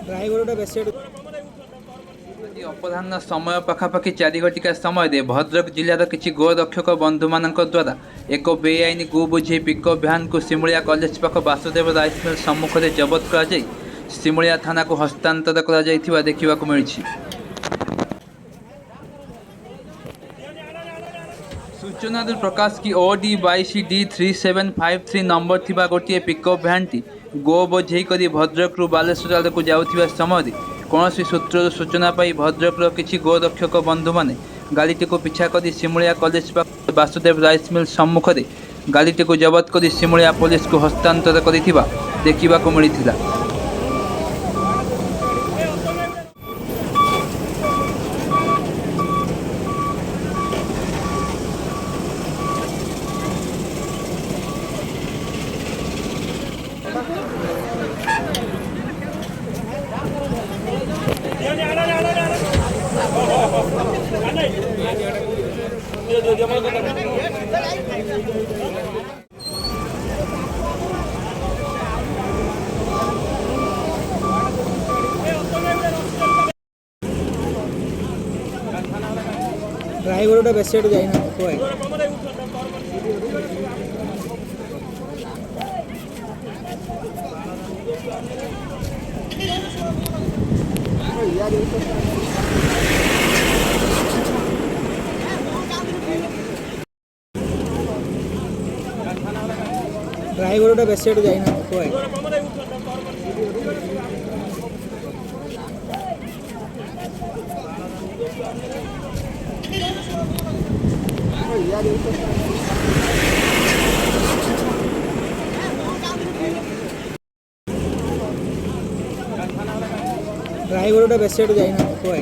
ରାୟଗଡ଼ଟା ବେଶୀ अपराह्न समय पाखापाखि 4 समय भद्रक जिलार किसी गोरक्षक बंधु मान द्वारा एक बेआईन गो बोझे पिकअप भ्यान को सिमुलिया कॉलेज पाख वासुदेव राइस मिल सम्मुख में जबत कर सिमुलिया थाना को हस्तांतर कर देखा मिली। सूचना प्रकाश की OD22D3753 नंबर थी गोटे पिकअप भ्यान गो बोझे कर भद्रक बालेश्वर आड़ को जाऊा समय कौन सूत्र सूचना पाई भद्रक किसी गोरक्षक बंधु मैंने गाड़ीटी को पिछा कर Simulia college Vasudev rice mill सम्मुख में गाड़ीटी को जबत कर सिमुलिया पुलिस को हस्तांतर कर देखा मिलता। ରାୟଗଡ଼ଟା ବେଶୀ ଆଡ଼ୁ ଯାଇନା କୁଆଏ ରାୟଗଡ଼ଟା ବେଶୀ ଆଡ଼ୁ ଯାଇନା କୁଆଏ ରାୟଗଡ଼ଟା ବେଶୀ ଆଡ଼ୁ ଯାଇନା କୁଆଏ